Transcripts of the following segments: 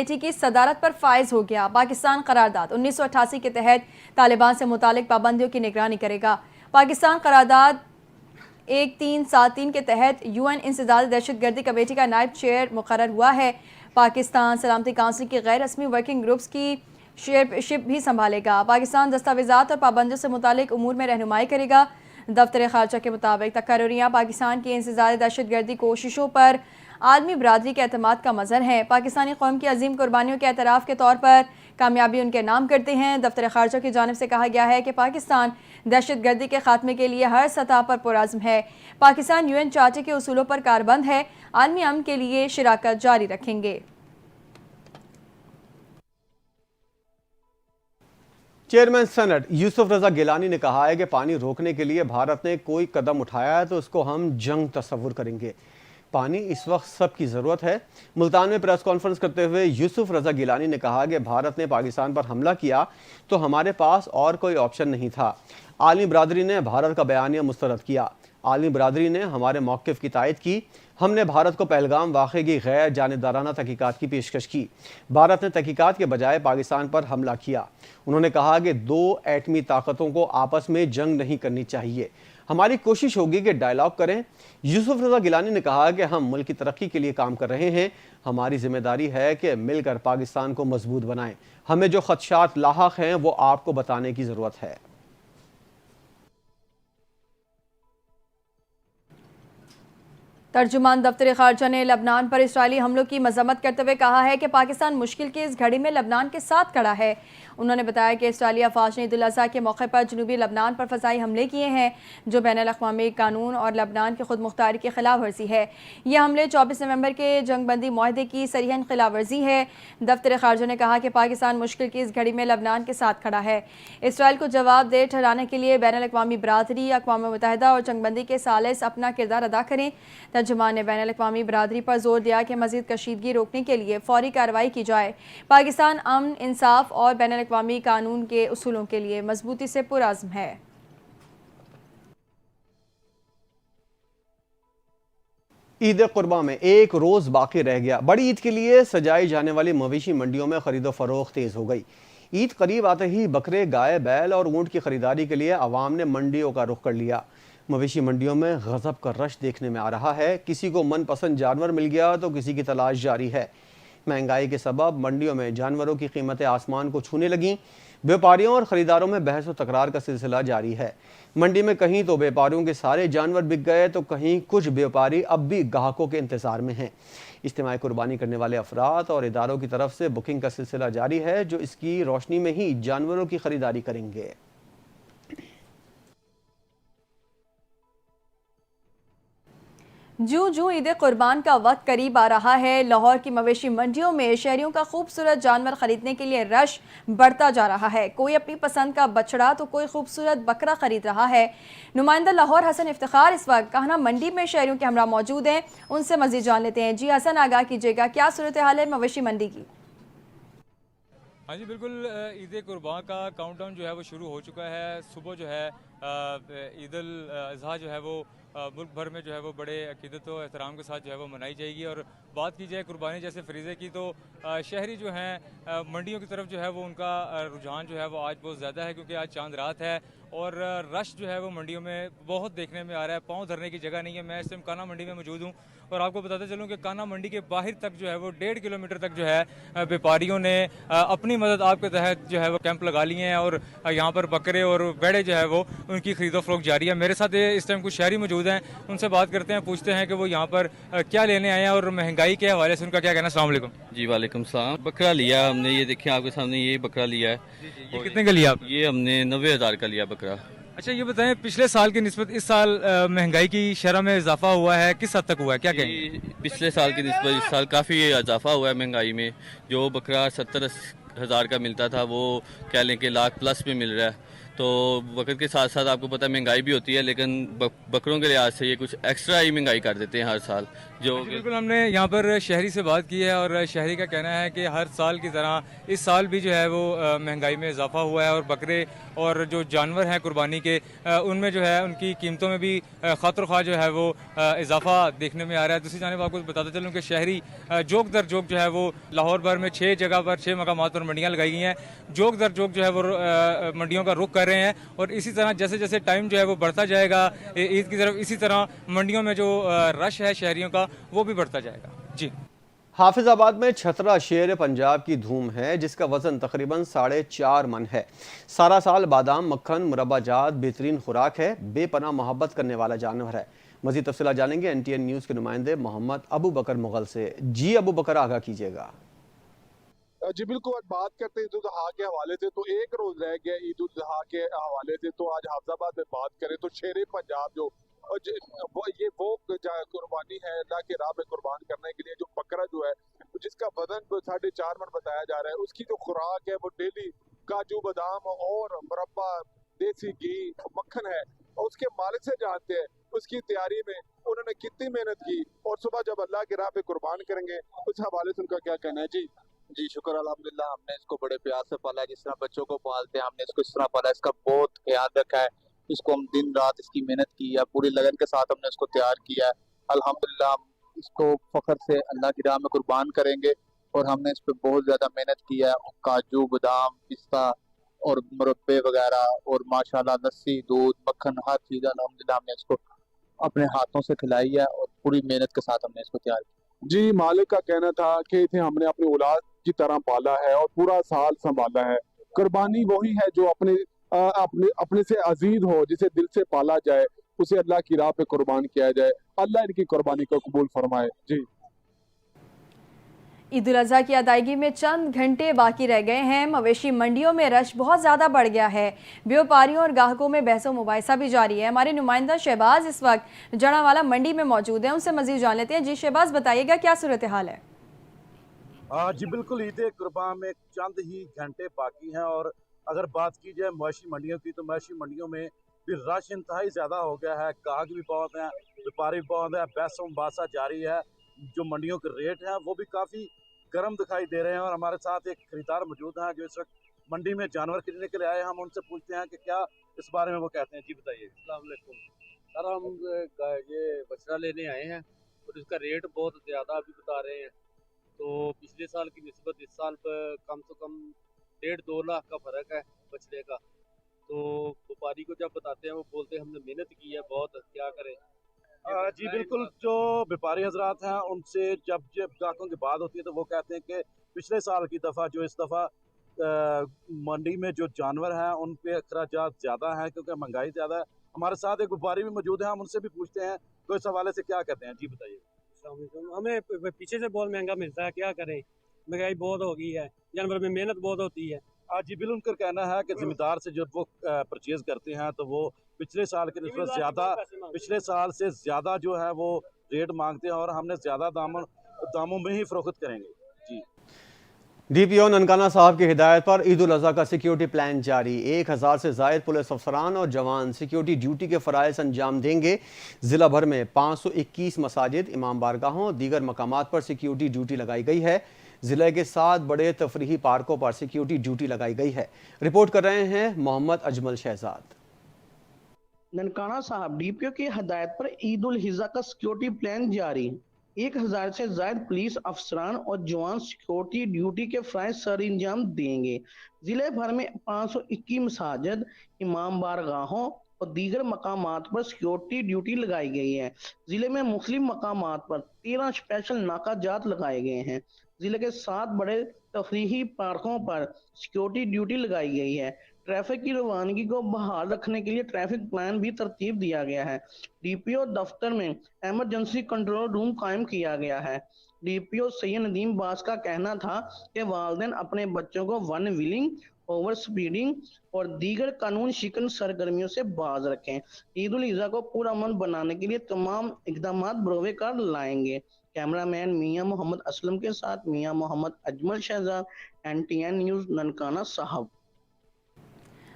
Committee की सदारत पर फाइज हो गया। पाकिस्तान करारदाद 1988 के तहत तालिबान से मुतालिक पाबंदियों की निगरानी करेगा। पाकिस्तान करारदाद 1373 के तहत UN इंसदाद दहशतगर्दी कमेटी का नायब चेयर मुकर्रर हुआ है। पाकिस्तान सलामती काउंसिल की गैर रस्मी वर्किंग ग्रुप्स की चेयरशिप भी संभालेगा। पाकिस्तान दस्तावेजात और पाबंदियों से मुतालिक उमूर में रहनुमाई करेगा। दफ्तर खारजा के मुताबिक तकर्रियाँ पाकिस्तान की इंसदाद दहशतगर्दी कोशिशों पर आलमी बरादरी के एतमाद का मज़हर है। पाकिस्तानी कौम की अजीम कुर्बानियों के एतराफ़ के तौर पर कामयाबी उनके नाम करते हैं। दफ्तर खारजा की जानिब से कहा गया है कि पाकिस्तान दहशतगर्दी के खात्मे के लिए हर सतह पर पुरअज़्म है। पाकिस्तान UN चार्टर के उसूलों पर कारबंद है। आलमी अमन के लिए शिराकत जारी रखेंगे। चेयरमैन सेनेट यूसुफ रजा गिलानी ने कहा है कि पानी रोकने के लिए भारत ने कोई कदम उठाया है तो उसको हम जंग तस्वुर करेंगे। पानी इस वक्त सबकी ज़रूरत है। मुल्तान में प्रेस कॉन्फ्रेंस करते हुए यूसुफ रजा गिलानी ने कहा कि भारत ने पाकिस्तान पर हमला किया तो हमारे पास और कोई ऑप्शन नहीं था। आलमी बरादरी ने भारत का बयानिया मुस्तरद किया। आलमी बरादरी ने हमारे मौक़िफ़ की तायद की। हमने भारत को पहलगाम वाक़े की गैर जानिबदाराना तहकीकात की पेशकश की। भारत ने तहकीकात के बजाय पाकिस्तान पर हमला किया। उन्होंने कहा कि दो एटमी ताकतों को आपस में जंग नहीं करनी चाहिए। हमारी कोशिश होगी कि डायलॉग करें। यूसुफ रजा गिलानी ने कहा कि हम मुल्क की तरक्की के लिए काम कर रहे हैं। हमारी जिम्मेदारी है कि मिलकर पाकिस्तान को मजबूत बनाएं। हमें जो खदशात लाहक हैं वो आपको बताने की ज़रूरत है। तर्जुमान दफ्तर खारजा ने लबनान पर इसराइली हमलों की मजम्मत करते हुए कहा है कि पाकिस्तान मुश्किल की इस घड़ी में लबनान के साथ खड़ा है। उन्होंने बताया कि इसराइली अफवाज ने ईद उल अज़हा के मौके पर जनूबी लबनान पर फ़ज़ाई हमले किए हैं जो बैनुल-अक़वामी कानून और लबनान की खुद मुख्तारी की खिलाफ वर्जी है। ये हमले 24 नवंबर के जंगबंदी माहदे की सरीहन खिलाफ वर्जी है। दफ्तर खारजा ने कहा कि पाकिस्तान मुश्किल की इस घड़ी में लबनान के साथ खड़ा है। इसराइल को जवाबदेह ठहराने के लिए बैनुल-अक़वामी बरादरी, अक़वाम मुत्तहिदा और जंगबंदी के सालिस अपना किरदार अदा करें। तर्जुमान ने बैनुल-अक़वामी बरादरी पर जोर दिया कि मज़ीद कशीदगी रोकने के लिए फौरी कार्रवाई की जाए। पाकिस्तान अमन, इंसाफ और बैनुल-अक़वामी कानून के उसूलों के लिए मजबूती से पुरअज़्म है। ईद कुर्बान में एक रोज बाकी रह गया। बड़ी ईद के लिए सजाई जाने वाली मवेशी मंडियों में खरीदो फरोख्त तेज हो गई। ईद करीब आते ही बकरे, गाय, बैल और ऊंट की खरीदारी के लिए आवाम ने मंडियों का रुख कर लिया। मवेशी मंडियों में गजब का रश देखने में आ रहा है। किसी को मनपसंद जानवर मिल गया तो किसी की तलाश जारी है। महंगाई के सबब मंडियों में जानवरों की कीमतें आसमान को छूने लगीं। व्यापारियों और खरीदारों में बहस व तकरार का सिलसिला जारी है। मंडी में कहीं तो व्यापारियों के सारे जानवर बिक गए तो कहीं कुछ व्यापारी अब भी ग्राहकों के इंतजार में हैं। इज्तिमाई कुर्बानी करने वाले अफराद और इदारों की तरफ से बुकिंग का सिलसिला जारी है जो इसकी रोशनी में ही जानवरों की खरीदारी करेंगे। जूं जूं ईद कुर्बान का वक्त करीब आ रहा है, लाहौर की मवेशी मंडियों में शहरियों का खूबसूरत जानवर खरीदने के लिए रश बढ़ता जा रहा है। कोई अपनी पसंद का बछड़ा तो कोई खूबसूरत बकरा खरीद रहा है। नुमाइंदा लाहौर हसन इफ्तिखार इस वक्त कहना मंडी में शहरियों के हमरा मौजूद हैं, उनसे मजीद जान लेते हैं। जी हसन, आगाह कीजिएगा, क्या सूरत हाल है मवेशी मंडी की? हाँ जी बिल्कुल, ईद कुर्बान का काउंटडाउन जो है वो शुरू हो चुका है। सुबह जो है ईद उल अज़हा जो है वो मुल्क भर में जो है वो बड़े अकीदत व एहतराम के साथ जो है वो मनाई जाएगी। और बात की जाए कुर्बानी जैसे फरीज़े की तो शहरी जो हैं मंडियों की तरफ जो है वो उनका रुझान जो है वो आज बहुत ज़्यादा है क्योंकि आज चांद रात है और रश जो है वो मंडियों में बहुत देखने में आ रहा है। पाँव धरने की जगह नहीं है। मैं इस टाइम काना मंडी में मौजूद हूँ और आपको बताते चलूँ कि काना मंडी के बाहर तक जो है वो 1.5 किलोमीटर तक जो है व्यापारियों ने अपनी मदद आपके तहत जो है वो कैंप लगा लिए हैं और यहाँ पर बकरे और भेड़े जो है वो उनकी खरीदो फरोख्त जारी है। मेरे साथ इस टाइम कुछ शहरी मौजूद हैं, उनसे बात करते हैं, पूछते हैं कि वो यहाँ पर क्या लेने आए हैं और महंगाई के हवाले से उनका क्या कहना है। अस्सलाम वालेकुम। जी वालेकुम सलाम। बकरा लिया हमने, ये देखिए आपके सामने ये बकरा लिया है। ये कितने का लिया आप? ये हमने 90,000 का लिया बकरा। अच्छा ये बताएं, पिछले साल की निस्बत इस साल महंगाई की शरह में इजाफा हुआ है, किस हद तक हुआ है, क्या कहेंगे? पिछले साल की निस्बत इस साल काफ़ी इजाफा हुआ है महंगाई में। जो बकरा 70,000 का मिलता था वो कह लें कि लाख प्लस में मिल रहा है। तो वक्त के साथ साथ आपको पता है महंगाई भी होती है, लेकिन बकरों के लिहाज से ये कुछ एक्स्ट्रा ही महंगाई कर देते हैं हर साल जो बिल्कुल हमने यहाँ पर शहरी से बात की है और शहरी का कहना है कि हर साल की तरह इस साल भी जो है वो महंगाई में इजाफा हुआ है और बकरे और जो जानवर हैं कुर्बानी के उनमें जो है उनकी कीमतों में भी खातर ख्वाह जो है वो इजाफा देखने में आ रहा है। दूसरी जानिब आपको बताते चलूँ कि शहरी जोक दर जोक जो है वो लाहौर भर में 6 जगह पर 6 मकामात पर मंडियाँ लगाई गई हैं। जोक दर जोक जो है वो मंडियों का रुख कर रहे हैं और इसी तरह जैसे जैसे टाइम जो है वो बढ़ता जाएगा ईद की तरफ, इसी तरह मंडियों में जो रश है शहरियों का वो भी बढ़ता जाएगा। जी, हाफिजाबाद में छतरा शेर पंजाब की धूम है, जिसका वजन तकरीबन 4.5 मन है। सारा साल बादाम, मक्खन, मुरब्बाजात बेहतरीन खुराक है। बेपनाह मोहब्बत करने वाला जानवर है। मजीद तफसीलात जानेंगे NTN न्यूज़ के नुमाइंदे मोहम्मद अबू बकर मुगल से। जी अबू बकर, आगाह कीजिएगा। जी बिल्कुल, आज बात करते हैं ईद उल अजहा के हवाले से, तो एक रोज रह गया ईद उल अजहा के हवाले से। तो आज हाफिजाबाद में बात करें तो शेर पंजाब जो वो कुर्बानी है अल्लाह के राह में कुर्बान करने के लिए, जो बकरा जो है जिसका वजन 4.5 मन बताया जा रहा है, उसकी जो खुराक है वो डेली काजू बादाम और मुरब्बा, देसी घी, मक्खन है। और उसके मालिक से जानते हैं उसकी तैयारी में उन्होंने कितनी मेहनत की और सुबह जब अल्लाह के राह पे कुर्बान करेंगे उस हवाले से उनका क्या कहना है। जी शुक्र अल्हम्दुलिल्लाह, हमने इसको बड़े प्यार से पाला है, जिस तरह बच्चों को पालते हैं हमने इसको इस तरह पाला है। इसका बहुत ख्याल रखा है, इसको हम दिन रात इसकी मेहनत की है, पूरी लगन के साथ हमने इसको तैयार किया है। अल्हम्दुलिल्लाह हम इसको फख्र से अल्लाह की राह में कुर्बान करेंगे और हमने इस पर बहुत ज्यादा मेहनत की है। काजू बादाम, पिस्ता और मुरब्बे वगैरह और माशाल्लाह लस्सी, दूध, मक्खन, हर चीज अल्हम्दुलिल्लाह हमने इसको अपने हाथों से खिलाई है और पूरी मेहनत के साथ हमने इसको तैयार किया। जी, मालिक का कहना था कि इसे हमने अपनी औलाद की तरह पाला है और पूरा साल संभाला है। कुर्बानी वही है जो अपने से अजीज हो, जिसे दिल से पाला जाए, उसे अल्लाह की राह पे कुर्बान किया जाए। अल्लाह इनकी कुर्बानी को कबूल फरमाए। जी, ईद उल अजहा की अदायगी में चंद घंटे बाकी रह गए हैं। मवेशी मंडियों में रश बहुत ज़्यादा बढ़ गया है। व्यापारियों और ग्राहकों में बहसो मुबाहिसा भी जारी है। हमारे नुमाइंदा शहबाज इस वक्त जड़ावाला मंडी में मौजूद हैं, उनसे मजीद जान लेते हैं। जी शहबाज, बताइएगा क्या सूरत हाल है। जी बिल्कुल, ईद कुर्बान में चंद ही घंटे बाकी हैं और अगर बात की जाए मवेशी मंडियों की तो मवेशी मंडियों में भी रश इंतहाई ज़्यादा हो गया है। ग्राहक भी बहुत हैं, व्यापारी भी बहुत हैं, बहस मुबाहिसा जारी है। जो मंडियों के रेट हैं वो भी काफ़ी गर्म दिखाई दे रहे हैं और हमारे साथ एक खरीदार मौजूद हैं जो इस वक्त मंडी में जानवर खरीदने के लिए आए हैं। हम उनसे पूछते हैं कि क्या इस बारे में वो कहते हैं। जी बताइए। अस्सलाम वालेकुम सर, हम ये बछड़ा लेने आए हैं और इसका रेट बहुत ज़्यादा अभी बता रहे हैं। तो पिछले साल की निस्बत इस साल पर कम से कम 1.5-2 लाख का फ़र्क है बछड़े का। तो व्यापारी को जब बताते हैं वो बोलते हैं हमने मेहनत की है बहुत, क्या करें। जी बिल्कुल, जो व्यापारी हजरात हैं उनसे जब ग्राहकों की बात होती है तो वो कहते हैं कि पिछले साल की दफ़ा जो इस दफ़ा मंडी में जो जानवर हैं उन पे अखराजात ज़्यादा हैं क्योंकि महंगाई ज़्यादा है। हमारे साथ एक व्यापारी भी मौजूद हैं, हम उनसे भी पूछते हैं तो इस हवाले से क्या कहते हैं। जी बताइए। हमें पीछे से बहुत महंगा मिलता है, क्या करें, महंगाई बहुत हो गई है, जानवर में मेहनत बहुत होती है। जी बिल्कुल, उनका कहना है कि जिम्मेदार से जब वो परचेज करते हैं तो वो पिछले साल के निस्बत ज़्यादा, पिछले साल से ज़्यादा जो है वो रेट मांगते हैं और हमने ज़्यादा दामों में ही फरोख्त करेंगे। जी, DPO ननकाना साहब की हिदायत पर ईद उल अजहा का सिक्योरिटी प्लान जारी। 1000 से जायद पुलिस अफसरान और जवान सिक्योरिटी ड्यूटी के फ़राइज़ अंजाम देंगे। ज़िला भर में 521 मसाजिद, इमाम बारगाहों और दीगर मकामात पर सिक्योरिटी ड्यूटी लगाई गई है। ज़िले के 7 बड़े तफरीही पार्कों पर सिक्योरिटी ड्यूटी लगाई गई है। रिपोर्ट कर रहे हैं मोहम्मद अजमल शहजाद। ननकाना साहब DPO की हदायत पर ईद उल अजहा का सिक्योरिटी प्लान जारी। 1000 से जायद पुलिस अफसरान और जवान सिक्योरिटी ड्यूटी के फ़राइज़ सर अंजाम देंगे। जिले भर में 521 मसाजिद, इमाम बारगाहों और दीगर मकामात पर सिक्योरिटी ड्यूटी लगाई गई है। जिले में मुख्तलिफ मकामात पर 13 स्पेशल नाकाजात लगाए गए हैं। जिले के 7 बड़े तफरीही पार्कों पर सिक्योरिटी ड्यूटी लगाई गई है। ट्रैफिक की रवानगी को बहाल रखने के लिए ट्रैफिक प्लान भी तरतीब दिया गया है। DPO दफ्तर में इमरजेंसी कंट्रोल रूम कायम किया गया है। DPO सैयद नदीम बास का कहना था कि वालिदैन अपने बच्चों को वन व्हीलिंग, ओवर स्पीडिंग और दीगर कानून शिकन सरगर्मियों से बाज रखें। ईद उल अजहा को पूरा अमन बनाने के लिए तमाम इकदाम बरोवेकार लाएंगे। कैमरामैन मियां मोहम्मद असलम के साथ मियां मोहम्मद अजमल शहजाद, NTN न्यूज़ ननकाना साहब।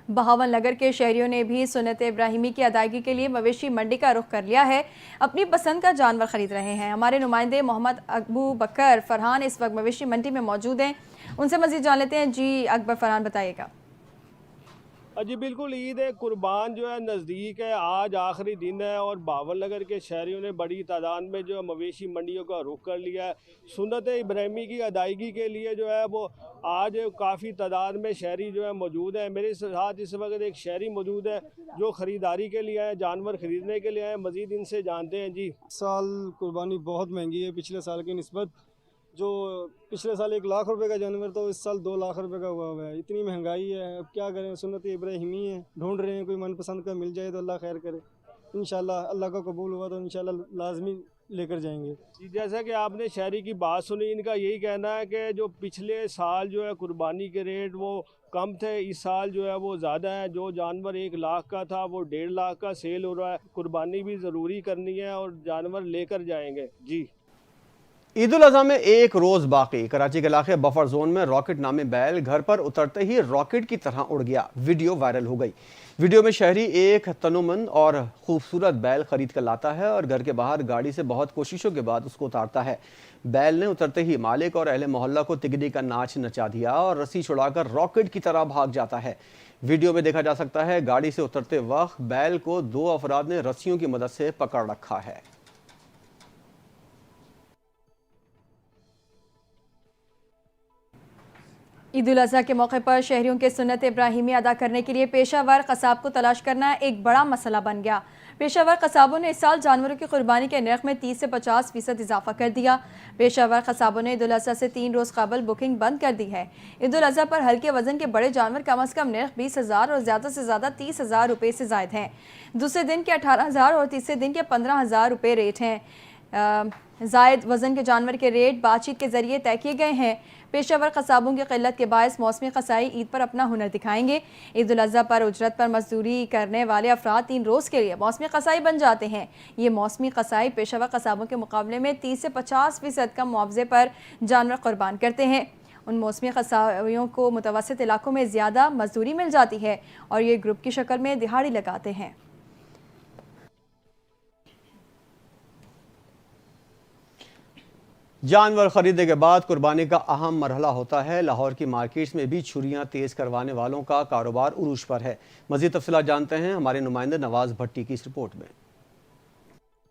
बहावन नगर के शहरियों ने भी सुन्नत इब्राहिमी की अदायगी के लिए मवेशी मंडी का रुख कर लिया है। अपनी पसंद का जानवर खरीद रहे हैं। हमारे नुमाइंदे मोहम्मद अबू बकर फरहान इस वक्त मवेशी मंडी में मौजूद हैं, उनसे मजीद जान लेते हैं। जी अकबर फरहान, बताइएगा। जी बिल्कुल, ईद कुर्बान जो है नज़दीक है, आज आखिरी दिन है और बावन नगर के शहरियों ने बड़ी तादाद में जो है मवेशी मंडियों का रुख कर लिया है। सुन्नत इब्राहिमी की अदायगी के लिए जो है वो आज काफ़ी तादाद में शहरी जो है मौजूद है। मेरे साथ इस वक्त एक शहरी मौजूद है जो ख़रीदारी के लिए आए, जानवर ख़रीदने के लिए आए। मज़ीद इनसे जानते हैं। जी, साल कुर्बानी बहुत महंगी है पिछले साल की निस्बत। जो पिछले साल 1 लाख रुपए का जानवर तो इस साल 2 लाख रुपए का हुआ है। इतनी महंगाई है, अब क्या करें। सुन्नत इब्राहिमी है, ढूंढ रहे हैं, कोई मनपसंद का मिल जाए तो अल्लाह खैर करे। इंशाल्लाह अल्लाह का कबूल हुआ तो इंशाल्लाह लाजमी लेकर जाएंगे। जी, जैसा कि आपने शहरी की बात सुनी, इनका यही कहना है कि जो पिछले साल जो है कुर्बानी के रेट वो कम थे, इस साल जो है वो ज़्यादा है। जो जानवर 1 लाख का था वो 1.5 लाख का सेल हो रहा है। कुर्बानी भी ज़रूरी करनी है और जानवर लेकर जाएंगे। जी, ईद उल अज़हा में एक रोज बाकी। कराची के इलाके बफर जोन में रॉकेट नामी बैल घर पर उतरते ही रॉकेट की तरह उड़ गया। वीडियो वायरल हो गई। वीडियो में शहरी एक तनुमंद और खूबसूरत बैल खरीद कर लाता है और घर के बाहर गाड़ी से बहुत कोशिशों के बाद उसको उतारता है। बैल ने उतरते ही मालिक और अहले मोहल्ला को तिगड़ी का नाच नचा दिया और रस्सी छुड़ाकर रॉकेट की तरह भाग जाता है। वीडियो में देखा जा सकता है गाड़ी से उतरते वक्त बैल को 2 अफराद ने रस्सियों की मदद से पकड़ रखा है। ईद उल अज़हा के मौके पर शहरियों के सुन्नत इब्राहिमी अदा करने के लिए पेशावर कसाब को तलाश करना एक बड़ा मसला बन गया। पेशावर कसाबों ने इस साल जानवरों की कुर्बानी के नर्ख में 30 से 50% इजाफा कर दिया। पेशावर कसाबों ने ईद उल अज़हा से 3 रोज़ कबल बुकिंग बंद कर दी है। ईद उल अज़हा पर हल्के वजन के बड़े जानवर कम से कम नर्ख 20,000 और ज़्यादा से ज़्यादा 30,000 रुपये से ज़ायद हैं। दूसरे दिन के 18,000 और तीसरे दिन के 15,000 रुपये रेट हैं। ज़ायद वज़न के जानवर के रेट बातचीत के ज़रिए तय किए गए हैं। पेशावर कसाबों की क़िल्लत के बायस मौसमी कसाई ईद पर अपना हुनर दिखाएंगे। ईद उल अज़हा पर उजरत पर मजदूरी करने वाले अफराद 3 रोज़ के लिए मौसमी कसाई बन जाते हैं। ये मौसमी कसाई पेशावर कसाबों के मुकाबले में 30 से 50% कम मुआवजे पर जानवर कुर्बान करते हैं। उन मौसमी कसाईयों को मुतवस्सित इलाकों में ज़्यादा मजदूरी मिल जाती है और ये ग्रुप की शक्ल में दिहाड़ी लगाते हैं। जानवर खरीदने के बाद कुर्बानी का अहम मरहला होता है। लाहौर की मार्केट्स में भी छुरियां तेज करवाने वालों का कारोबार उरूज पर है। मज़ीद तफसीलात जानते हैं हमारे नुमाइंदे नवाज भट्टी की इस रिपोर्ट में।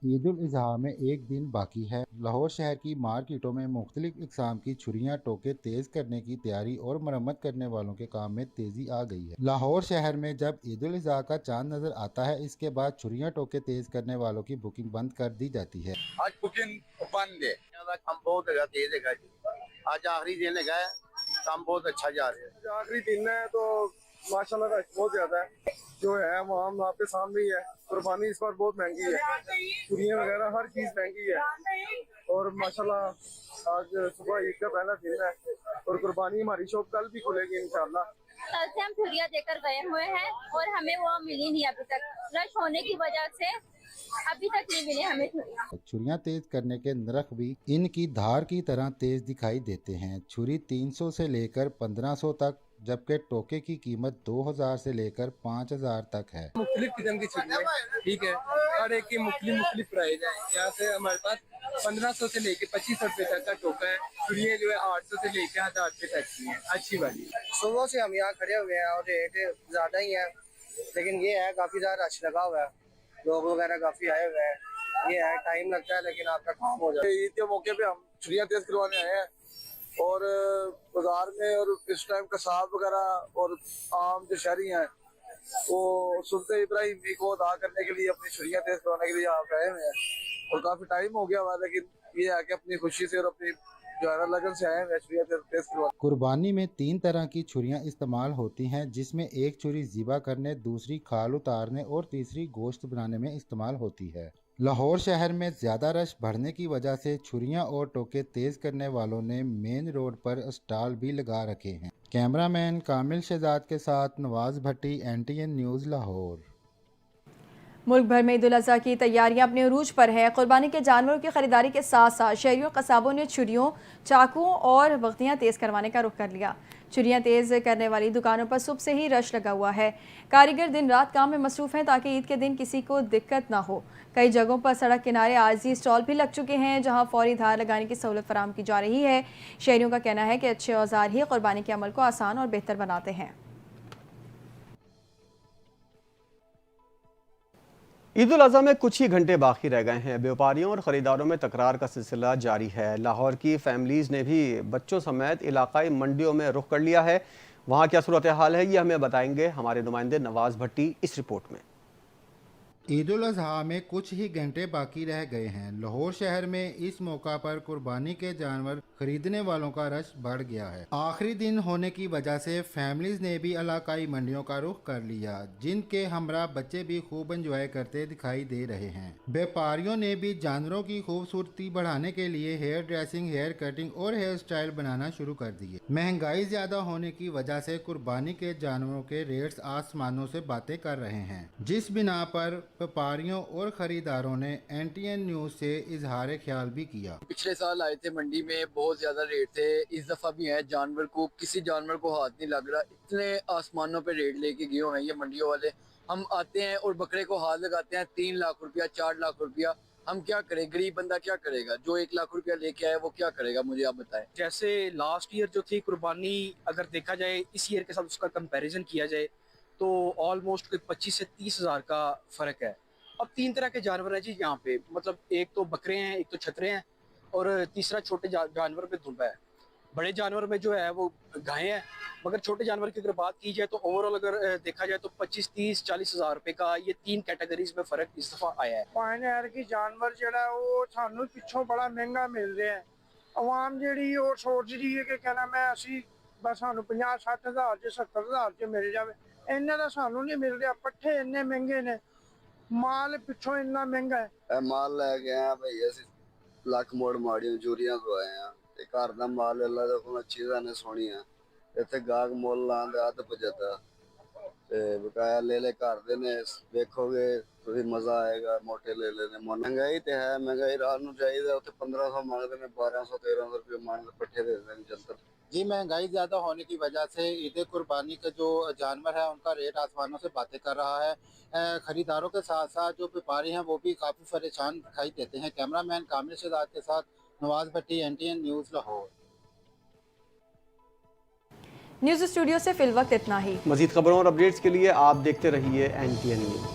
ईद उल अज़हा में एक दिन बाकी है। लाहौर शहर की मार्केटों में मुख्तलिफ इक़साम की छुरियाँ टोके तेज़ करने की तैयारी और मरम्मत करने वालों के काम में तेज़ी आ गई है। लाहौर शहर में जब ईद उल अज़हा का चांद नज़र आता है, इसके बाद छुरियाँ टोके तेज़ करने वालों की बुकिंग बंद कर दी जाती है। आज बुकिंग बंद है, काम बहुत तेज है। आज आखिरी दिन है, काम बहुत अच्छा जा रहा है। आखिरी दिन है तो माशाल्लाह रश बहुत ज्यादा है। जो है वहाँ आपके सामने ही है। कुर्बानी इस बार बहुत महंगी है, छुरियाँ वगैरह हर चीज महंगी है। और माशाल्लाह आज सुबह ईद का पहला दिन है और कुर्बानी हमारी शॉप कल भी खुलेगी इंशाल्लाह। कल से हम छुरियाँ देकर गए हुए हैं और हमें वो मिली नहीं अभी तक। रश होने की वजह से अभी तक नहीं मिले हमें छुरियाँ। छुरियाँ तेज करने के नरख भी इनकी धार की तरह तेज दिखाई देते हैं। छुरी 300 से लेकर 1500 तक, जबकि टोके की कीमत 2000 से लेकर 5000 तक है। मुख्तलिफ किस्म की छुरियाँ, ठीक है, हर एक की मुख्तलिफ प्राइस है। यहाँ से हमारे पास 1500 से लेकर 2500 रुपए तक का टोका है। छुरियाँ जो है 800 से लेकर 1000 रुपए तक की है, अच्छी वाली। सुबह से हम यहाँ खड़े हुए हैं और रेट ज्यादा ही है, लेकिन ये है काफी ज्यादा रश लगा हुआ है, लोग वगैरह काफी आए हुए हैं। ये है टाइम लगता है लेकिन आपका काम हो जाता है। ईद के मौके पे हम छुरियाँ तेज करवाने आए हैं और बाजार में और इस टाइम कसाब वगैरह और आम जो शहरी हैं वो सुन्नत इब्राहिमी को अदा करने के लिए अपनी छुरियाँ तेज करवाने के लिए आप आए हुए हैं और काफी टाइम हो गया हुआ, लेकिन ये है कि अपनी खुशी से और अपनी जो है लगन से आए हुए छुरियाँ तेज करवाने। कुर्बानी में 3 तरह की छुरियाँ इस्तेमाल होती हैं, जिसमें एक छुरी ज़िबा करने, दूसरी खाल उतारने और तीसरी गोश्त बनाने में इस्तेमाल होती है। लाहौर शहर में ज़्यादा रश बढ़ने की वजह से छुरियाँ और टोके तेज़ करने वालों ने मेन रोड पर स्टॉल भी लगा रखे हैं। कैमरामैन कामिल शहजाद के साथ नवाज भट्टी, NTN न्यूज़ लाहौर। मुल्क भर में ईद उल अज़हा की तैयारियां अपने उरूज पर है। कुर्बानी के जानवरों की खरीदारी के साथ साथ शहरियों कसाबों ने छुरियों, चाकुओं और बख्तियां तेज़ करवाने का रुख कर लिया। छुरियां तेज़ करने वाली दुकानों पर सुबह से ही रश लगा हुआ है। कारीगर दिन रात काम में मसरूफ़ हैं ताकि ईद के दिन किसी को दिक्कत ना हो। कई जगहों पर सड़क किनारे आर्जी स्टॉल भी लग चुके हैं जहां फौरी धार लगाने की सहूलत फराहम की जा रही है। शहरियों का कहना है कि अच्छे औजार ही कुर्बानी के अमल को आसान और बेहतर बनाते हैं। ईद उल अज़हा में कुछ ही घंटे बाकी रह गए हैं। व्यापारियों और ख़रीदारों में तकरार का सिलसिला जारी है। लाहौर की फैमिलीज़ ने भी बच्चों समेत इलाकाई मंडियों में रुख कर लिया है। वहाँ क्या सूरत हाल है ये हमें बताएंगे हमारे नुमाइंदे नवाज़ भट्टी इस रिपोर्ट में। ईद उल अज़हा में कुछ ही घंटे बाकी रह गए हैं। लाहौर शहर में इस मौका पर कुर्बानी के जानवर खरीदने वालों का रश बढ़ गया है। आखिरी दिन होने की वजह से फैमिलीज ने भी इलाकाई मंडियों का रुख कर लिया, जिनके हमरा बच्चे भी खूब एंजॉय करते दिखाई दे रहे हैं। व्यापारियों ने भी जानवरों की खूबसूरती बढ़ाने के लिए हेयर ड्रेसिंग, हेयर कटिंग और हेयर स्टाइल बनाना शुरू कर दिए। महंगाई ज्यादा होने की वजह से कुर्बानी के जानवरों के रेट्स आसमानों से बातें कर रहे हैं, जिस बिना पर व्यापारियों और खरीदारों ने NTN न्यूज से इजहार ख्याल भी किया। पिछले साल आए थे मंडी में, बहुत ज्यादा रेट थे। इस दफा भी है, जानवर को किसी जानवर को हाथ नहीं लग रहा। इतने आसमानों पे रेट लेके गए हुए हैं ये मंडियों वाले। हम आते हैं और बकरे को हाथ लगाते हैं 3 लाख रुपया, 4 लाख रुपया। हम क्या करें, गरीब बंदा क्या करेगा? जो 1 लाख रुपया लेके आए वो क्या करेगा, मुझे आप बताएं। जैसे लास्ट ईयर जो थी कुर्बानी, अगर देखा जाए इस ईयर के साथ उसका कंपैरिजन किया जाए तो ऑलमोस्ट कोई 25 से 30 हज़ार का फ़र्क है। अब 3 तरह के जानवर हैं जी यहाँ पे, मतलब एक तो बकरे हैं, एक तो छतरे हैं और तीसरा छोटे जानवर में दुम्बा है। बड़े जानवर में जो है वो गाय है, मगर छोटे जानवर की अगर बात की जाए तो ओवरऑल अगर देखा जाए तो 25, 30, 40 हज़ार रुपए का ये 3 कैटेगरीज में फ़र्क इस दफ़ा आया है। पाने यार की जानवर जड़ा वो सानू पिछों बड़ा महंगा मिल रहा है। आवाम जी और सोच रही है कि कहना मैं असी बस सानू 50, 60 हज़ार से 70 हज़ार से मिल जाए, इन्ना का सानू नहीं मिल रहा। पट्ठे इन्ने महंगे ने, माल पिछों इन्ना महंगा है। माल लैके आए भाई अस लख मोड़ माड़ियों चूरियां तो आए हैं। घर का माल अल्लाह दे कोल चीज़ां ने सोहणियां, इत्थे गाहक मुल लांदे अध पजता ते बकाया ले ले घर दे ने। देखोगे तुसीं मजा आएगा, मोटे ले लेने। महंगाई ते है, महंगाई रात नूं चाहिए उत्थे 1500 मंगदे ने, 1200 1300 रुपये मंग पट्ठे दे देंगे जंतर। जी, महंगाई ज़्यादा होने की वजह से ईद कुर्बानी के जो जानवर है उनका रेट आसमानों से बातें कर रहा है। खरीदारों के साथ साथ जो व्यापारी हैं वो भी काफ़ी परेशान दिखाई देते हैं। कैमरामैन कामिल शहजाद के साथ नवाज भट्टी, NTN news Lahore. News studio से फिल वक्त इतना ही। मज़ीद खबरों और अपडेट्स के लिए आप देखते रहिए NTN न्यूज़।